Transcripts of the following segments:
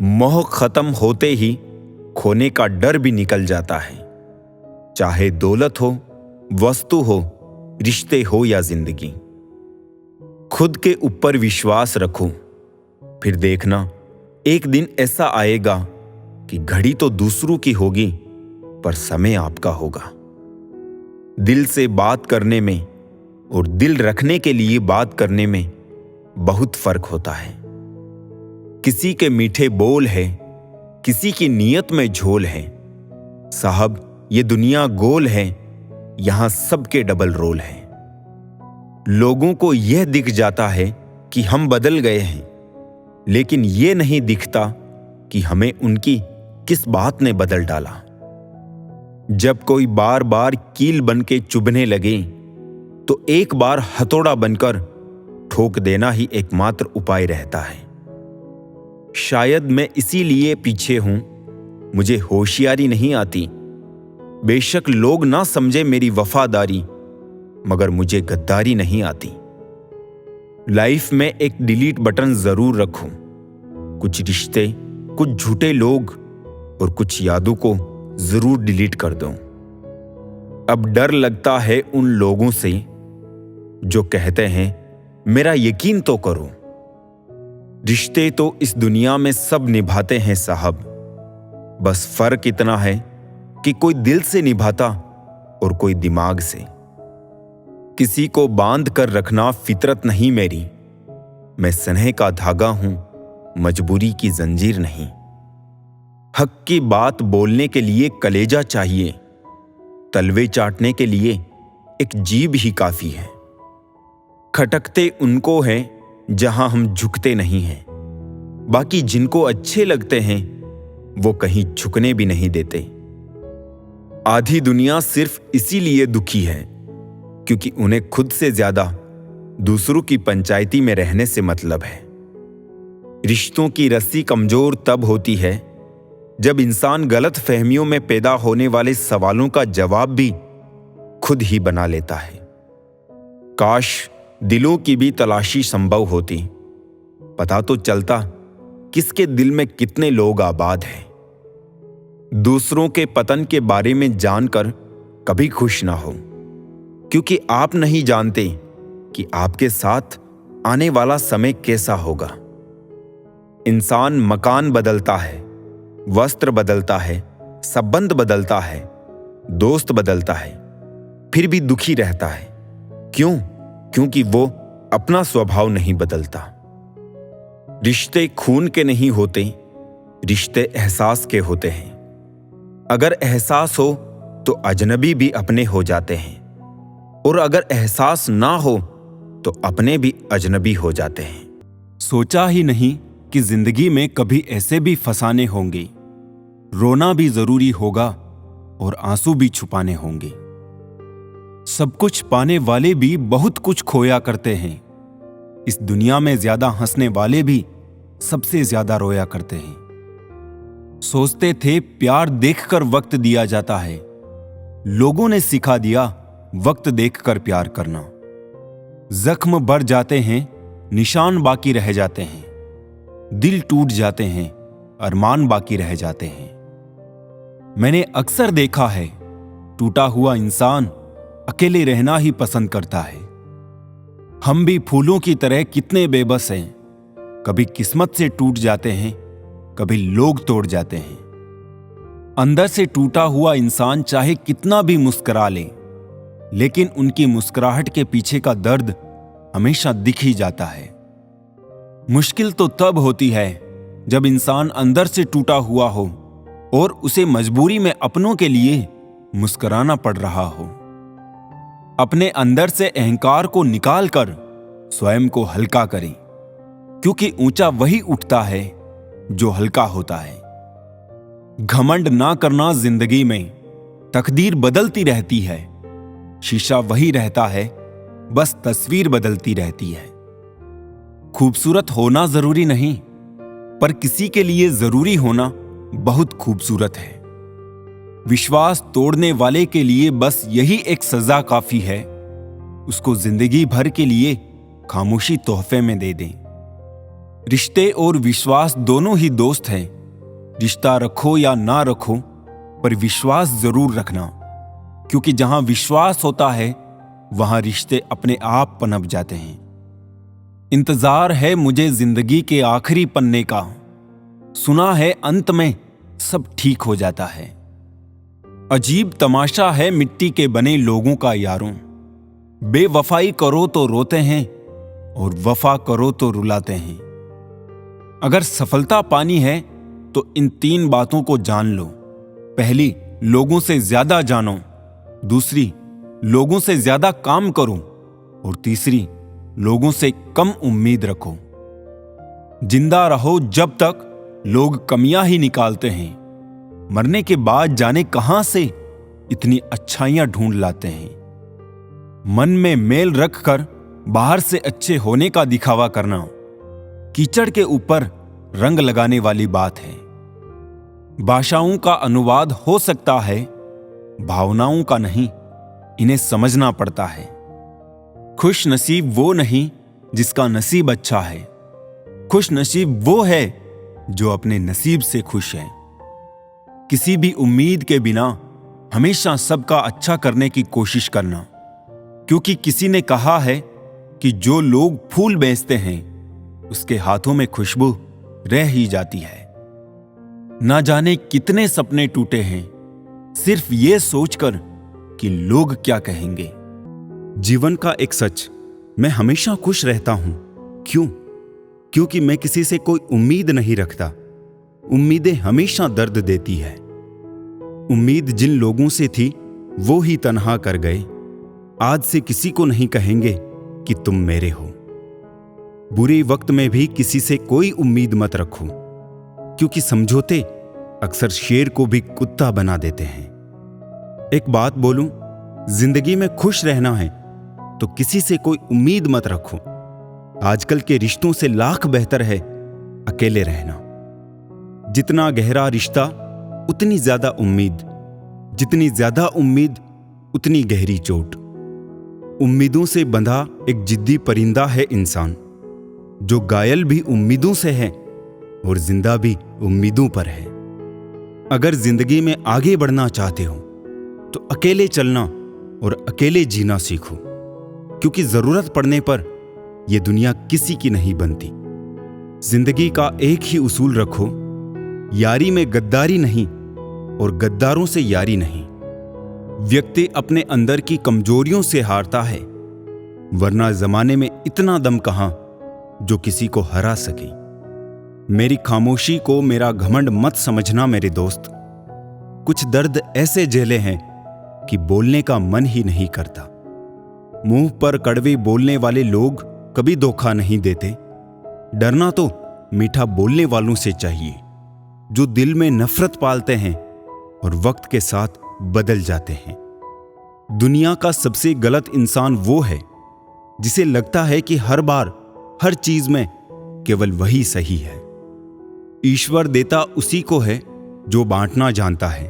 मोह खत्म होते ही खोने का डर भी निकल जाता है। चाहे दौलत हो, वस्तु हो, रिश्ते हो या जिंदगी। खुद के ऊपर विश्वास रखो, फिर देखना एक दिन ऐसा आएगा कि घड़ी तो दूसरों की होगी पर समय आपका होगा। दिल से बात करने में और दिल रखने के लिए बात करने में बहुत फर्क होता है। किसी के मीठे बोल है, किसी की नीयत में झोल है। साहब ये दुनिया गोल है, यहां सबके डबल रोल है। लोगों को यह दिख जाता है कि हम बदल गए हैं, लेकिन यह नहीं दिखता कि हमें उनकी किस बात ने बदल डाला। जब कोई बार बार कील बन के चुभने लगे तो एक बार हथौड़ा बनकर ठोक देना ही एकमात्र उपाय रहता है। शायद मैं इसीलिए पीछे हूं, मुझे होशियारी नहीं आती। बेशक लोग ना समझे मेरी वफादारी, मगर मुझे गद्दारी नहीं आती। लाइफ में एक डिलीट बटन जरूर रखूं। कुछ रिश्ते, कुछ झूठे लोग और कुछ यादों को जरूर डिलीट कर दूं। अब डर लगता है उन लोगों से जो कहते हैं मेरा यकीन तो करो। रिश्ते तो इस दुनिया में सब निभाते हैं साहब, बस फर्क इतना है कि कोई दिल से निभाता और कोई दिमाग से। किसी को बांध कर रखना फितरत नहीं मेरी, मैं स्नेह का धागा हूं, मजबूरी की जंजीर नहीं। हक की बात बोलने के लिए कलेजा चाहिए, तलवे चाटने के लिए एक जीभ ही काफी है। खटकते उनको हैं जहां हम झुकते नहीं हैं, बाकी जिनको अच्छे लगते हैं वो कहीं झुकने भी नहीं देते। आधी दुनिया सिर्फ इसीलिए दुखी है क्योंकि उन्हें खुद से ज्यादा दूसरों की पंचायती में रहने से मतलब है। रिश्तों की रस्सी कमजोर तब होती है जब इंसान गलत फहमियों में पैदा होने वाले सवालों का जवाब भी खुद ही बना लेता है। काश दिलों की भी तलाशी संभव होती, पता तो चलता किसके दिल में कितने लोग आबाद हैं। दूसरों के पतन के बारे में जानकर कभी खुश ना हो, क्योंकि आप नहीं जानते कि आपके साथ आने वाला समय कैसा होगा। इंसान मकान बदलता है, वस्त्र बदलता है, संबंध बदलता है, दोस्त बदलता है, फिर भी दुखी रहता है। क्यों? क्योंकि वो अपना स्वभाव नहीं बदलता। रिश्ते खून के नहीं होते, रिश्ते एहसास के होते हैं। अगर एहसास हो तो अजनबी भी अपने हो जाते हैं, और अगर एहसास ना हो तो अपने भी अजनबी हो जाते हैं। सोचा ही नहीं कि जिंदगी में कभी ऐसे भी फसाने होंगे। रोना भी जरूरी होगा और आंसू भी छुपाने होंगे। सब कुछ पाने वाले भी बहुत कुछ खोया करते हैं। इस दुनिया में ज्यादा हंसने वाले भी सबसे ज्यादा रोया करते हैं। सोचते थे प्यार देखकर वक्त दिया जाता है, लोगों ने सिखा दिया वक्त देखकर प्यार करना। जख्म बढ़ जाते हैं, निशान बाकी रह जाते हैं। दिल टूट जाते हैं, अरमान बाकी रह जाते हैं। मैंने अक्सर देखा है टूटा हुआ इंसान अकेले रहना ही पसंद करता है। हम भी फूलों की तरह कितने बेबस हैं, कभी किस्मत से टूट जाते हैं, कभी लोग तोड़ जाते हैं। अंदर से टूटा हुआ इंसान चाहे कितना भी मुस्कुरा ले, लेकिन उनकी मुस्कुराहट के पीछे का दर्द हमेशा दिख ही जाता है। मुश्किल तो तब होती है जब इंसान अंदर से टूटा हुआ हो और उसे मजबूरी में अपनों के लिए मुस्कुराना पड़ रहा हो। अपने अंदर से अहंकार को निकालकर स्वयं को हल्का करें, क्योंकि ऊंचा वही उठता है जो हल्का होता है। घमंड ना करना जिंदगी में, तकदीर बदलती रहती है। शीशा वही रहता है, बस तस्वीर बदलती रहती है। खूबसूरत होना जरूरी नहीं, पर किसी के लिए जरूरी होना बहुत खूबसूरत है। विश्वास तोड़ने वाले के लिए बस यही एक सजा काफी है, उसको जिंदगी भर के लिए खामोशी तोहफे में दे दें। रिश्ते और विश्वास दोनों ही दोस्त हैं। रिश्ता रखो या ना रखो, पर विश्वास जरूर रखना, क्योंकि जहां विश्वास होता है वहां रिश्ते अपने आप पनप जाते हैं। इंतजार है मुझे जिंदगी के आखिरी पन्ने का, सुना है अंत में सब ठीक हो जाता है। अजीब तमाशा है मिट्टी के बने लोगों का यारों, बेवफाई करो तो रोते हैं और वफा करो तो रुलाते हैं। अगर सफलता पानी है तो इन 3 बातों को जान लो। पहली, लोगों से ज्यादा जानो। दूसरी, लोगों से ज्यादा काम करो। और तीसरी, लोगों से कम उम्मीद रखो। जिंदा रहो जब तक लोग कमियां ही निकालते हैं, मरने के बाद जाने कहां से इतनी अच्छाइयां ढूंढ लाते हैं। मन में मेल रखकर बाहर से अच्छे होने का दिखावा करना कीचड़ के ऊपर रंग लगाने वाली बात है। भाषाओं का अनुवाद हो सकता है, भावनाओं का नहीं, इन्हें समझना पड़ता है। खुश नसीब वो नहीं जिसका नसीब अच्छा है, खुश नसीब वो है जो अपने नसीब से खुश है। किसी भी उम्मीद के बिना हमेशा सबका अच्छा करने की कोशिश करना, क्योंकि किसी ने कहा है कि जो लोग फूल बेचते हैं उसके हाथों में खुशबू रह ही जाती है। ना जाने कितने सपने टूटे हैं सिर्फ ये सोचकर कि लोग क्या कहेंगे। जीवन का एक सच, मैं हमेशा खुश रहता हूं। क्यों? क्योंकि मैं किसी से कोई उम्मीद नहीं रखता। उम्मीदें हमेशा दर्द देती है। उम्मीद जिन लोगों से थी वो ही तन्हा कर गए। आज से किसी को नहीं कहेंगे कि तुम मेरे हो। बुरे वक्त में भी किसी से कोई उम्मीद मत रखो, क्योंकि समझौते अक्सर शेर को भी कुत्ता बना देते हैं। एक बात बोलूं, जिंदगी में खुश रहना है तो किसी से कोई उम्मीद मत रखो। आजकल के रिश्तों से लाख बेहतर है अकेले रहना। जितना गहरा रिश्ता उतनी ज्यादा उम्मीद, जितनी ज्यादा उम्मीद उतनी गहरी चोट। उम्मीदों से बंधा एक जिद्दी परिंदा है इंसान, जो घायल भी उम्मीदों से है और जिंदा भी उम्मीदों पर है। अगर जिंदगी में आगे बढ़ना चाहते हो तो अकेले चलना और अकेले जीना सीखो, क्योंकि जरूरत पड़ने पर यह दुनिया किसी की नहीं बनती। जिंदगी का एक ही उसूल रखो, यारी में गद्दारी नहीं और गद्दारों से यारी नहीं। व्यक्ति अपने अंदर की कमजोरियों से हारता है, वरना जमाने में इतना दम कहां जो किसी को हरा सके। मेरी खामोशी को मेरा घमंड मत समझना मेरे दोस्त। कुछ दर्द ऐसे झेले हैं कि बोलने का मन ही नहीं करता। मुंह पर कड़वे बोलने वाले लोग कभी धोखा नहीं देते। डरना तो मीठा बोलने वालों से चाहिए, जो दिल में नफरत पालते हैं और वक्त के साथ बदल जाते हैं। दुनिया का सबसे गलत इंसान वो है जिसे लगता है कि हर बार हर चीज में केवल वही सही है। ईश्वर देता उसी को है जो बांटना जानता है,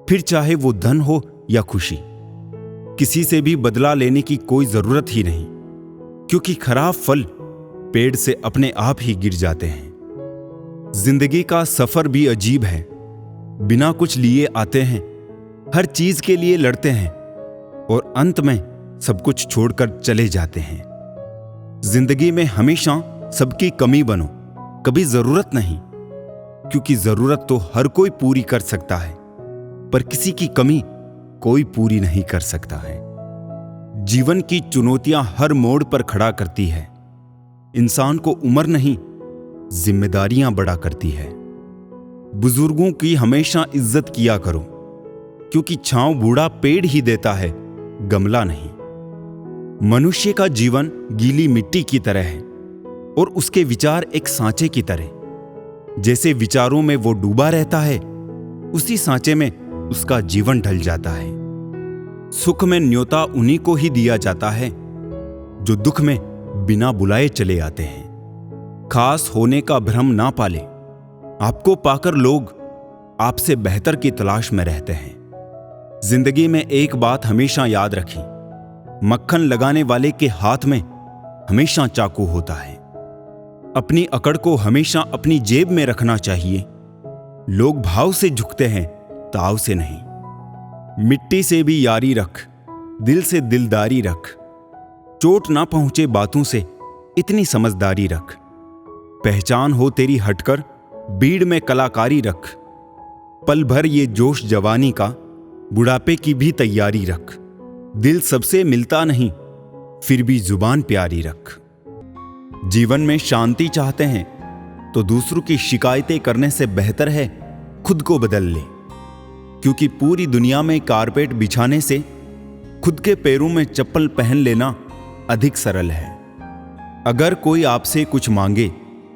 फिर चाहे वो धन हो या खुशी। किसी से भी बदला लेने की कोई जरूरत ही नहीं, क्योंकि खराब फल पेड़ से अपने आप ही गिर जाते हैं। जिंदगी का सफर भी अजीब है। बिना कुछ लिए आते हैं, हर चीज के लिए लड़ते हैं और अंत में सब कुछ छोड़कर चले जाते हैं। जिंदगी में हमेशा सबकी कमी बनो, कभी जरूरत नहीं, क्योंकि जरूरत तो हर कोई पूरी कर सकता है, पर किसी की कमी कोई पूरी नहीं कर सकता है। जीवन की चुनौतियां हर मोड़ पर खड़ा करती है। इंसान को उम्र नहीं, जिम्मेदारियां बड़ा करती है। बुजुर्गों की हमेशा इज्जत किया करो, क्योंकि छांव बूढ़ा पेड़ ही देता है, गमला नहीं। मनुष्य का जीवन गीली मिट्टी की तरह है और उसके विचार एक सांचे की तरह। जैसे विचारों में वो डूबा रहता है, उसी सांचे में उसका जीवन ढल जाता है। सुख में न्योता उन्हीं को ही दिया जाता है जो दुख में बिना बुलाए चले आते हैं। खास होने का भ्रम ना पाले, आपको पाकर लोग आपसे बेहतर की तलाश में रहते हैं। जिंदगी में एक बात हमेशा याद रखें, मक्खन लगाने वाले के हाथ में हमेशा चाकू होता है। अपनी अकड़ को हमेशा अपनी जेब में रखना चाहिए। लोग भाव से झुकते हैं, ताव से नहीं। मिट्टी से भी यारी रख, दिल से दिलदारी रख। चोट ना पहुंचे बातों से इतनी समझदारी रख। पहचान हो तेरी हटकर, बीड़ में कलाकारी रख। पल भर ये जोश जवानी का, बुढ़ापे की भी तैयारी रख। दिल सबसे मिलता नहीं, फिर भी जुबान प्यारी रख। जीवन में शांति चाहते हैं तो दूसरों की शिकायतें करने से बेहतर है खुद को बदल ले, क्योंकि पूरी दुनिया में कारपेट बिछाने से खुद के पैरों में चप्पल पहन लेना अधिक सरल है। अगर कोई आपसे कुछ मांगे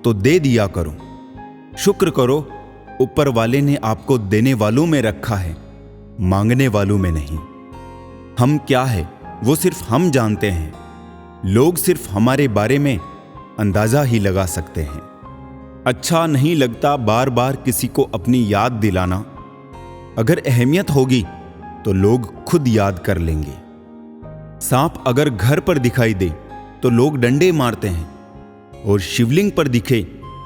तो दे दिया करो। शुक्र करो, ऊपर वाले ने आपको देने वालों में रखा है, मांगने वालों में नहीं। हम क्या है वो सिर्फ हम जानते हैं। लोग सिर्फ हमारे बारे में अंदाजा ही लगा सकते हैं। अच्छा नहीं लगता बार बार किसी को अपनी याद दिलाना। अगर अहमियत होगी तो लोग खुद याद कर लेंगे। सांप अगर घर पर दिखाई दे तो लोग डंडे मारते हैं, और शिवलिंग पर दिखे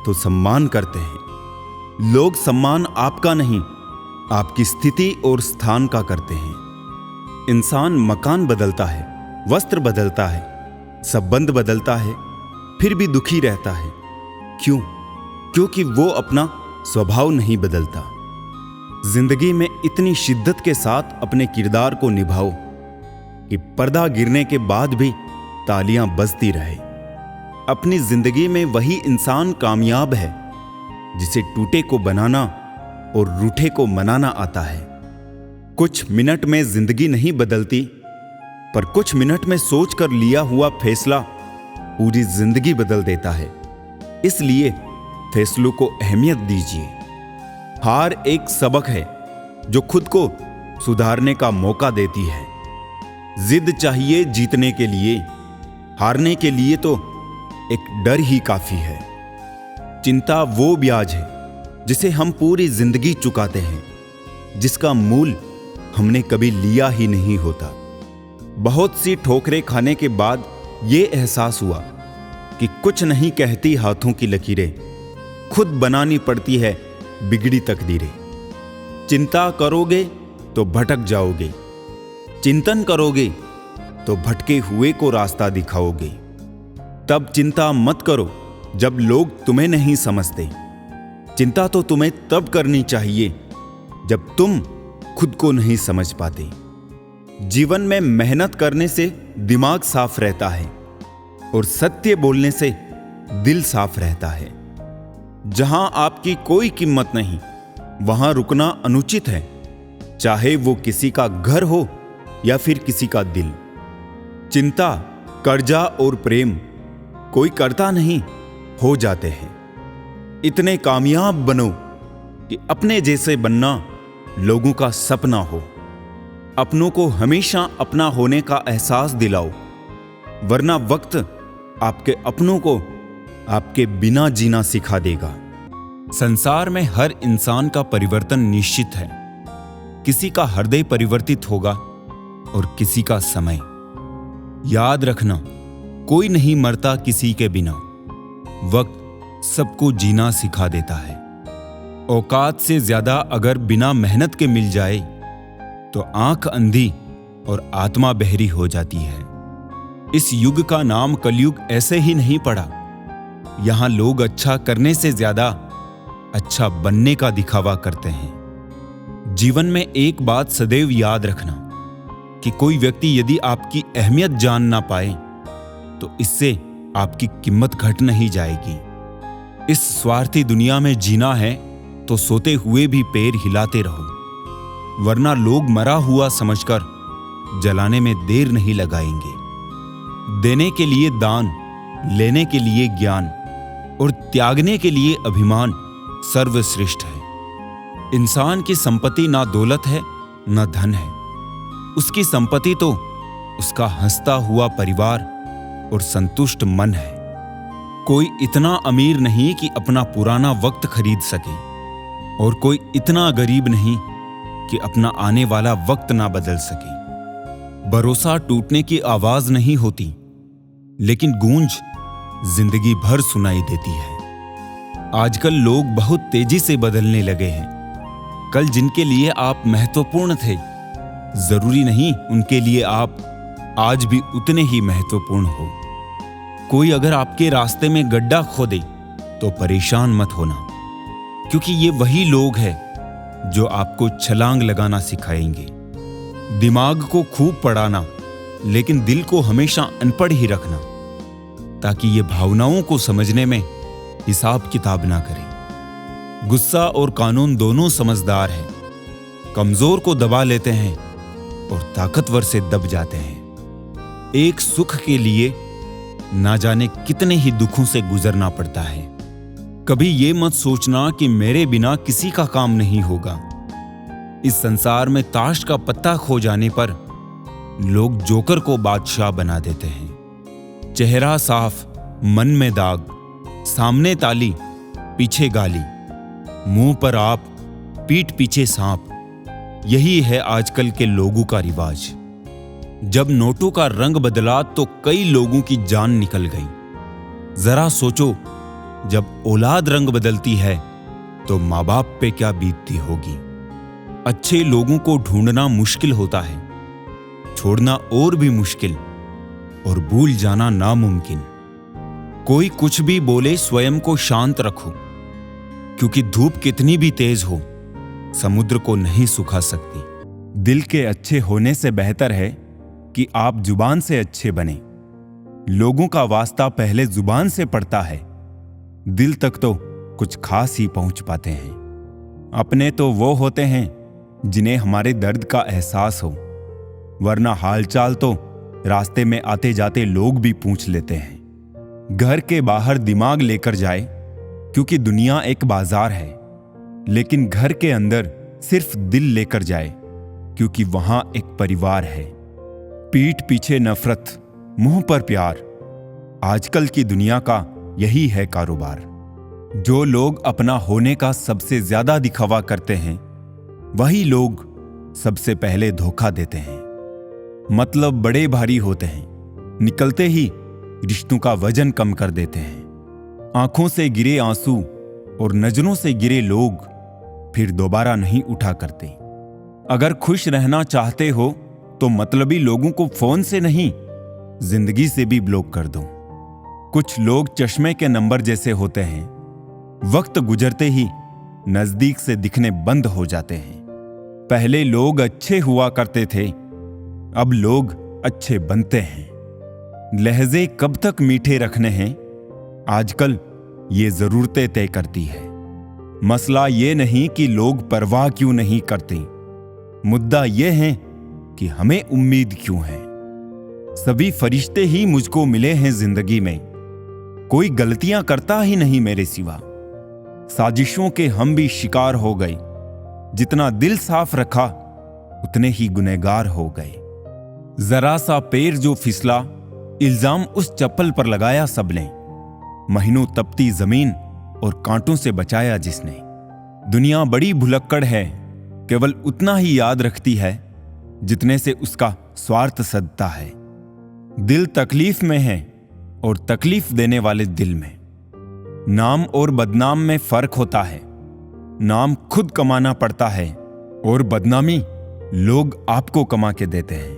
तो सम्मान करते हैं। लोग सम्मान आपका नहीं, आपकी स्थिति और स्थान का करते हैं। इंसान मकान बदलता है, वस्त्र बदलता है, संबंध बदलता है, फिर भी दुखी रहता है। क्यों? क्योंकि वो अपना स्वभाव नहीं बदलता। जिंदगी में इतनी शिद्दत के साथ अपने किरदार को निभाओ कि पर्दा गिरने के बाद भी तालियां बजती रहे। अपनी जिंदगी में वही इंसान कामयाब है जिसे टूटे को बनाना और रूठे को मनाना आता है। कुछ मिनट में जिंदगी नहीं बदलती, पर कुछ मिनट में सोचकर लिया हुआ फैसला पूरी जिंदगी बदल देता है। इसलिए फैसलों को अहमियत दीजिए। हार एक सबक है जो खुद को सुधारने का मौका देती है। जिद चाहिए जीतने के लिए, हारने के लिए तो एक डर ही काफी है। चिंता वो ब्याज है जिसे हम पूरी जिंदगी चुकाते हैं, जिसका मूल हमने कभी लिया ही नहीं होता। बहुत सी ठोकरें खाने के बाद ये एहसास हुआ कि कुछ नहीं कहती हाथों की लकीरें, खुद बनानी पड़ती है बिगड़ी तकदीरें। चिंता करोगे तो भटक जाओगे, चिंतन करोगे तो भटके हुए को रास्ता दिखाओगे। तब चिंता मत करो जब लोग तुम्हें नहीं समझते। चिंता तो तुम्हें तब करनी चाहिए जब तुम खुद को नहीं समझ पाते। जीवन में मेहनत करने से दिमाग साफ रहता है और सत्य बोलने से दिल साफ रहता है। जहां आपकी कोई कीमत नहीं, वहां रुकना अनुचित है, चाहे वो किसी का घर हो या फिर किसी का दिल। चिंता, कर्जा और प्रेम कोई करता नहीं, हो जाते हैं। इतने कामयाब बनो कि अपने जैसे बनना लोगों का सपना हो। अपनों को हमेशा अपना होने का एहसास दिलाओ, वरना वक्त आपके अपनों को आपके बिना जीना सिखा देगा। संसार में हर इंसान का परिवर्तन निश्चित है। किसी का हृदय परिवर्तित होगा और किसी का समय। याद रखना, कोई नहीं मरता किसी के बिना। वक्त सबको जीना सिखा देता है। औकात से ज्यादा अगर बिना मेहनत के मिल जाए तो आंख अंधी और आत्मा बहरी हो जाती है। इस युग का नाम कलयुग ऐसे ही नहीं पड़ा। यहां लोग अच्छा करने से ज्यादा अच्छा बनने का दिखावा करते हैं। जीवन में एक बात सदैव याद रखना कि कोई व्यक्ति यदि आपकी अहमियत जान ना पाए तो इससे आपकी कीमत घट नहीं जाएगी। इस स्वार्थी दुनिया में जीना है तो सोते हुए भी पैर हिलाते रहो, वरना लोग मरा हुआ समझकर जलाने में देर नहीं लगाएंगे। देने के लिए दान, लेने के लिए ज्ञान और त्यागने के लिए अभिमान सर्वश्रेष्ठ है। इंसान की संपत्ति ना दौलत है ना धन है। उसकी संपत्ति तो उसका हंसता हुआ परिवार और संतुष्ट मन है। कोई इतना अमीर नहीं कि अपना पुराना वक्त खरीद सके, और कोई इतना गरीब नहीं कि अपना आने वाला वक्त ना बदल सके। भरोसा टूटने की आवाज नहीं होती, लेकिन गूंज जिंदगी भर सुनाई देती है। आजकल लोग बहुत तेजी से बदलने लगे हैं। कल जिनके लिए आप महत्वपूर्ण थे, जरूरी नहीं उनके लिए आप आज भी उतने ही महत्वपूर्ण हो। कोई अगर आपके रास्ते में गड्ढा खोदे तो परेशान मत होना, क्योंकि ये वही लोग हैं जो आपको छलांग लगाना सिखाएंगे। दिमाग को खूब पढ़ाना, लेकिन दिल को हमेशा अनपढ़ ही रखना, ताकि ये भावनाओं को समझने में हिसाब किताब ना करें। गुस्सा और कानून दोनों समझदार हैं, कमजोर को दबा लेते हैं और ताकतवर से दब जाते हैं। एक सुख के लिए ना जाने कितने ही दुखों से गुजरना पड़ता है। कभी ये मत सोचना कि मेरे बिना किसी का काम नहीं होगा। इस संसार में ताश का पत्ता खो जाने पर लोग जोकर को बादशाह बना देते हैं। चेहरा साफ, मन में दाग, सामने ताली, पीछे गाली, मुंह पर आप, पीठ पीछे सांप। यही है आजकल के लोगों का रिवाज। जब नोटों का रंग बदला तो कई लोगों की जान निकल गई। जरा सोचो, जब औलाद रंग बदलती है तो माँ बाप पे क्या बीतती होगी। अच्छे लोगों को ढूंढना मुश्किल होता है, छोड़ना और भी मुश्किल, और भूल जाना नामुमकिन। कोई कुछ भी बोले, स्वयं को शांत रखो, क्योंकि धूप कितनी भी तेज हो समुद्र को नहीं सुखा सकती। दिल के अच्छे होने से बेहतर है कि आप जुबान से अच्छे बने। लोगों का वास्ता पहले जुबान से पड़ता है, दिल तक तो कुछ खास ही पहुंच पाते हैं। अपने तो वो होते हैं जिन्हें हमारे दर्द का एहसास हो, वरना हालचाल तो रास्ते में आते जाते लोग भी पूछ लेते हैं। घर के बाहर दिमाग लेकर जाए, क्योंकि दुनिया एक बाजार है, लेकिन घर के अंदर सिर्फ दिल लेकर जाए, क्योंकि वहां एक परिवार है। पीठ पीछे नफरत, मुंह पर प्यार, आजकल की दुनिया का यही है कारोबार। जो लोग अपना होने का सबसे ज्यादा दिखावा करते हैं, वही लोग सबसे पहले धोखा देते हैं। मतलब बड़े भारी होते हैं, निकलते ही रिश्तों का वजन कम कर देते हैं। आंखों से गिरे आंसू और नजरों से गिरे लोग फिर दोबारा नहीं उठा करते। अगर खुश रहना चाहते हो तो मतलबी लोगों को फोन से नहीं, जिंदगी से भी ब्लॉक कर दो। कुछ लोग चश्मे के नंबर जैसे होते हैं, वक्त गुजरते ही नजदीक से दिखने बंद हो जाते हैं। पहले लोग अच्छे हुआ करते थे, अब लोग अच्छे बनते हैं। लहजे कब तक मीठे रखने हैं, आजकल ये जरूरतें तय करती है। मसला ये नहीं कि लोग परवाह क्यों नहीं करते, मुद्दा ये है कि हमें उम्मीद क्यों है। सभी फरिश्ते ही मुझको मिले हैं जिंदगी में, कोई गलतियां करता ही नहीं मेरे सिवा। साजिशों के हम भी शिकार हो गए, जितना दिल साफ रखा उतने ही गुनहगार हो गए। जरा सा पैर जो फिसला, इल्जाम उस चप्पल पर लगाया सबने। महीनों तपती जमीन और कांटों से बचाया जिसने। दुनिया बड़ी भुलक्कड़ है, केवल उतना ही याद रखती है जितने से उसका स्वार्थ सदता है। दिल तकलीफ में है और तकलीफ देने वाले दिल में। नाम और बदनाम में फर्क होता है। नाम खुद कमाना पड़ता है और बदनामी लोग आपको कमा के देते हैं।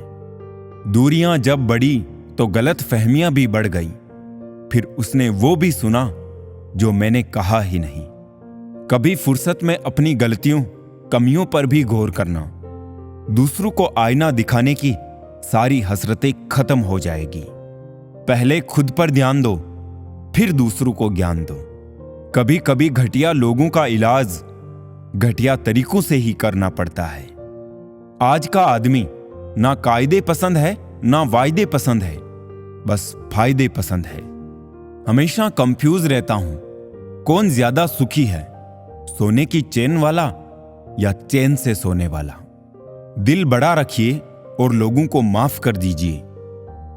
दूरियां जब बढ़ी तो गलत फहमियां भी बढ़ गई, फिर उसने वो भी सुना जो मैंने कहा ही नहीं। कभी फुर्सत में अपनी गलतियों, कमियों पर भी गौर करना। दूसरों को आईना दिखाने की सारी हसरतें खत्म हो जाएगी। पहले खुद पर ध्यान दो, फिर दूसरों को ज्ञान दो। कभी कभी घटिया लोगों का इलाज घटिया तरीकों से ही करना पड़ता है। आज का आदमी ना कायदे पसंद है ना वायदे पसंद है, बस फायदे पसंद है। हमेशा कंफ्यूज रहता हूं, कौन ज्यादा सुखी है, सोने की चेन वाला या चैन से सोने वाला। दिल बड़ा रखिए और लोगों को माफ कर दीजिए,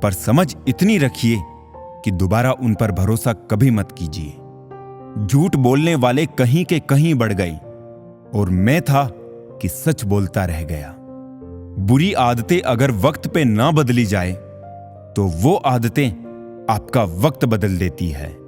पर समझ इतनी रखिए कि दोबारा उन पर भरोसा कभी मत कीजिए। झूठ बोलने वाले कहीं के कहीं बढ़ गए और मैं था कि सच बोलता रह गया। बुरी आदतें अगर वक्त पे ना बदली जाए तो वो आदतें आपका वक्त बदल देती है।